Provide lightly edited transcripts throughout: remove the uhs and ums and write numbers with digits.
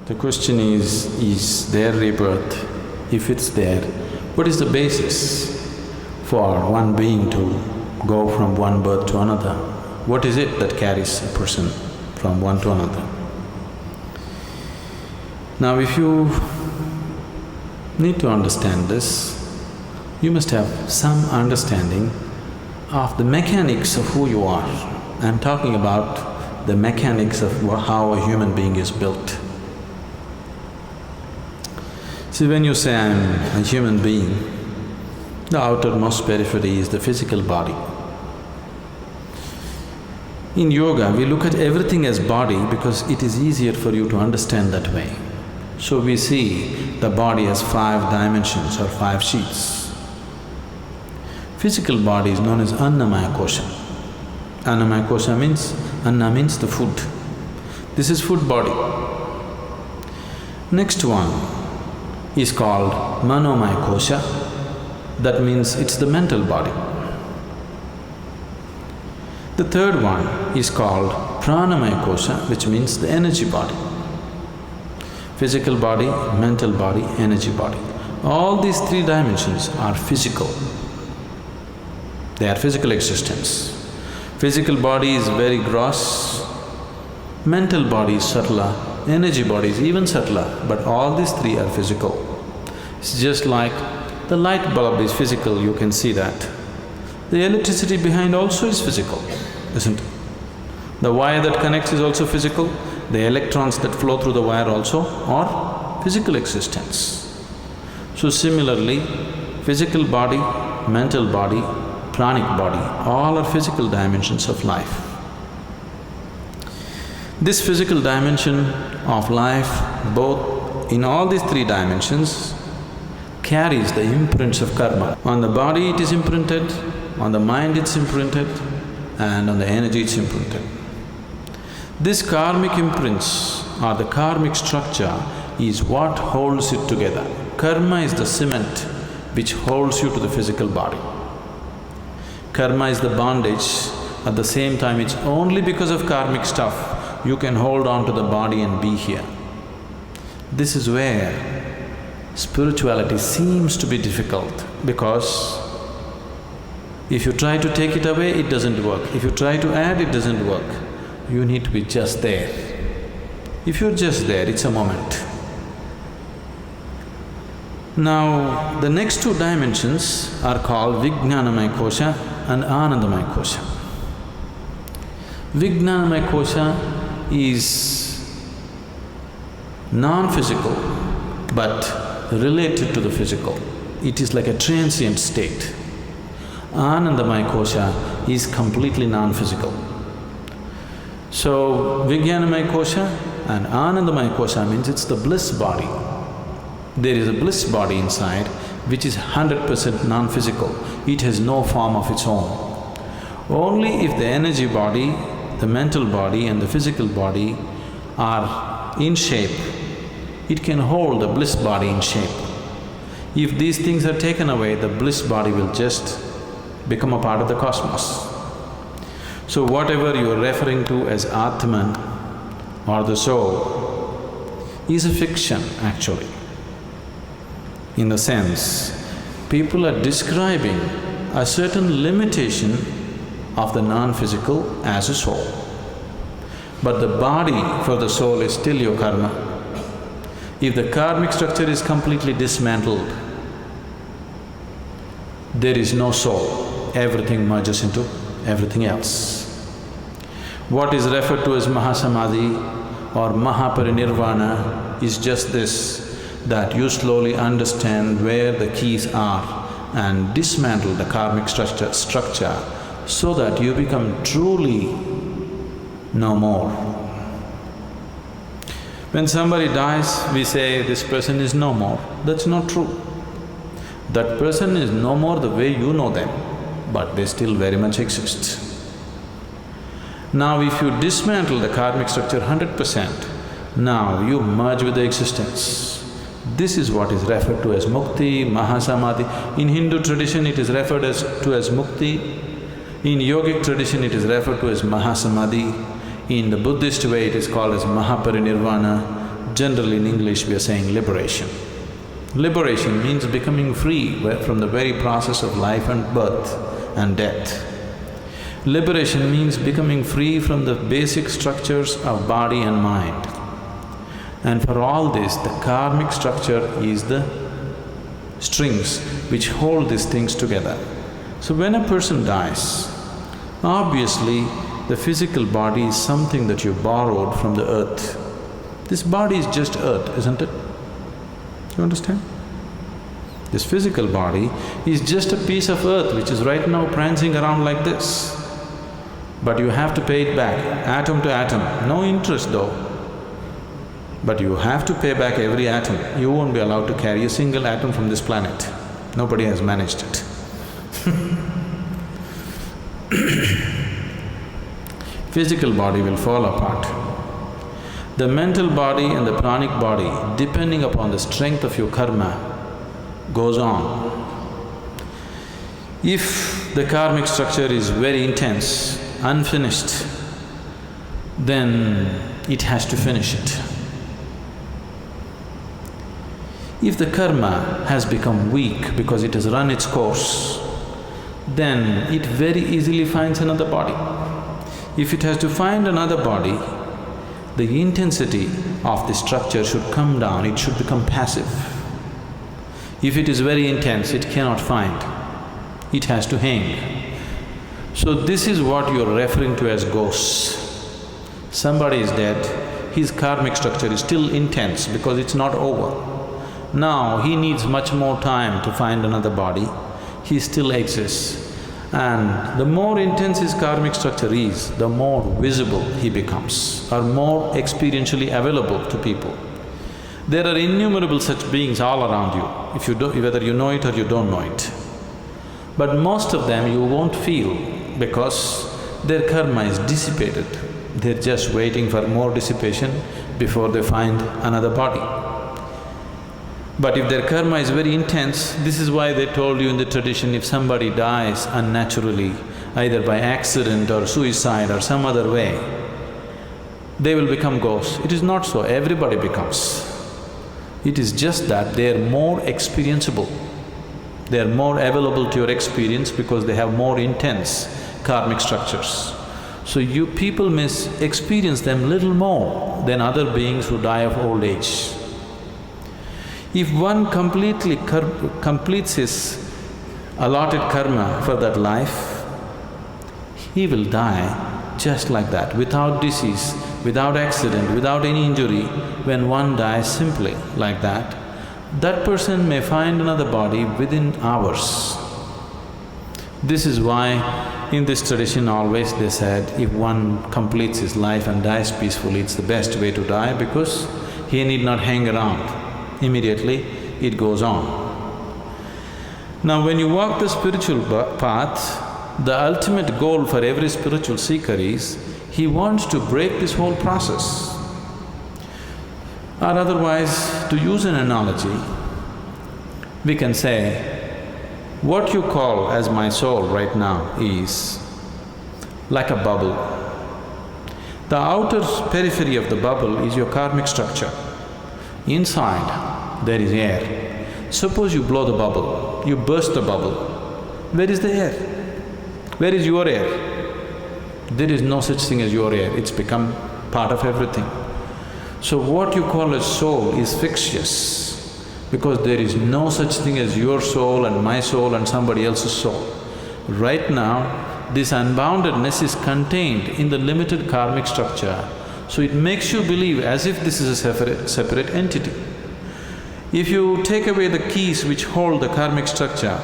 The question is there rebirth? If it's there, what is the basis for one being to go from one birth to another? What is it that carries a person from one to another? Now if you need to understand this, you must have some understanding of the mechanics of who you are. I'm talking about the mechanics of how a human being is built. See, when you say I'm a human being, the outermost periphery is the physical body. In yoga, we look at everything as body because it is easier for you to understand that way. So we see the body as 5 dimensions or 5 sheets. Physical body is known as Annamaya Kosha. Annamaya Kosha means… Anna means the food. This is food body. Next one is called Manomaya Kosha. That means it's the mental body. The third one is called Pranamaya Kosha, which means the energy body. Physical body, mental body, energy body. All these 3 dimensions are physical. They are physical existence. Physical body is very gross, mental body is subtler, energy body is even subtler, but all these 3 are physical. It's just like the light bulb is physical, you can see that. The electricity behind also is physical, isn't it? The wire that connects is also physical, the electrons that flow through the wire also are physical existence. So similarly, physical body, mental body, pranic body, all are physical dimensions of life. This physical dimension of life, both in all these 3 dimensions, carries the imprints of karma. On the body it is imprinted, on the mind it's imprinted, and on the energy it's imprinted. This karmic imprints or the karmic structure is what holds it together. Karma is the cement which holds you to the physical body. Karma is the bondage, at the same time it's only because of karmic stuff you can hold on to the body and be here. This is where spirituality seems to be difficult because if you try to take it away, it doesn't work. If you try to add, it doesn't work. You need to be just there. If you're just there, it's a moment. Now, the next 2 dimensions are called Vijnanamaya Kosha and Anandamaya Kosha. Vijnanamaya Kosha is non-physical but related to the physical. It is like a transient state. Anandamaya Kosha is completely non-physical. So, Vijnanamaya Kosha and Anandamaya Kosha means it's the bliss body. There is a bliss body inside which is 100% non-physical. It has no form of its own. Only if the energy body, the mental body and the physical body are in shape, it can hold the bliss body in shape. If these things are taken away, the bliss body will just become a part of the cosmos. So whatever you are referring to as Atman or the soul is a fiction actually. In the sense, people are describing a certain limitation of the non-physical as a soul. But the body for the soul is still your karma. If the karmic structure is completely dismantled, there is no soul, everything merges into everything else. What is referred to as Mahasamadhi or Mahaparinirvana is just this, that you slowly understand where the keys are and dismantle the karmic structure so that you become truly no more. When somebody dies, we say, this person is no more. That's not true. That person is no more the way you know them, but they still very much exist. Now if you dismantle the karmic structure 100%, now you merge with the existence. This is what is referred to as mukti, mahasamadhi. In Hindu tradition it is referred to as mukti. In yogic tradition it is referred to as mahasamadhi. In the Buddhist way it is called as mahaparinirvana. Generally in English we are saying liberation. Liberation means becoming free from the very process of life and birth and death. Liberation means becoming free from the basic structures of body and mind. And for all this, the karmic structure is the strings which hold these things together. So when a person dies, obviously the physical body is something that you borrowed from the earth. This body is just earth, isn't it? You understand? This physical body is just a piece of earth which is right now prancing around like this. But you have to pay it back, atom to atom, no interest though. But you have to pay back every atom. You won't be allowed to carry a single atom from this planet. Nobody has managed it. Physical body will fall apart. The mental body and the pranic body, depending upon the strength of your karma, goes on. If the karmic structure is very intense, unfinished, then it has to finish it. If the karma has become weak because it has run its course, then it very easily finds another body. If it has to find another body, the intensity of the structure should come down, it should become passive. If it is very intense, it cannot find, it has to hang. So this is what you're referring to as ghosts. Somebody is dead, his karmic structure is still intense because it's not over. Now he needs much more time to find another body, he still exists. And the more intense his karmic structure is, the more visible he becomes, or more experientially available to people. There are innumerable such beings all around you, if you whether you know it or you don't know it. But most of them you won't feel because their karma is dissipated. They're just waiting for more dissipation before they find another body. But if their karma is very intense, this is why they told you in the tradition, if somebody dies unnaturally, either by accident or suicide or some other way, they will become ghosts. It is not so, everybody becomes. It is just that they are more experienceable. They are more available to your experience because they have more intense karmic structures. So you people may experience them little more than other beings who die of old age. If one completely completes his allotted karma for that life, he will die just like that, without disease, without accident, without any injury. When one dies simply like that, that person may find another body within hours. This is why in this tradition always they said, if one completes his life and dies peacefully, it's the best way to die because he need not hang around. Immediately it goes on. Now when you walk the spiritual path, the ultimate goal for every spiritual seeker is, he wants to break this whole process. Or otherwise, to use an analogy, we can say, what you call as my soul right now is like a bubble. The outer periphery of the bubble is your karmic structure. Inside, there is air. Suppose you blow the bubble, you burst the bubble. Where is the air? Where is your air? There is no such thing as your air, it's become part of everything. So what you call as soul is fictitious because there is no such thing as your soul and my soul and somebody else's soul. Right now, this unboundedness is contained in the limited karmic structure. So it makes you believe as if this is a separate entity. If you take away the keys which hold the karmic structure,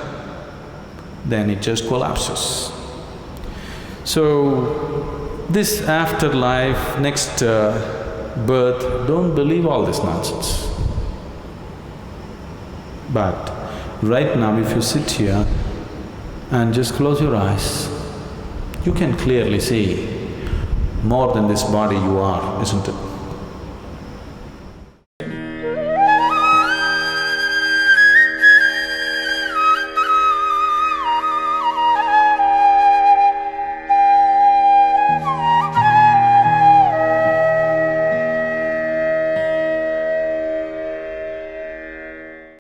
then it just collapses. So, this afterlife, next birth, don't believe all this nonsense. But right now if you sit here and just close your eyes, you can clearly see more than this body you are, isn't it?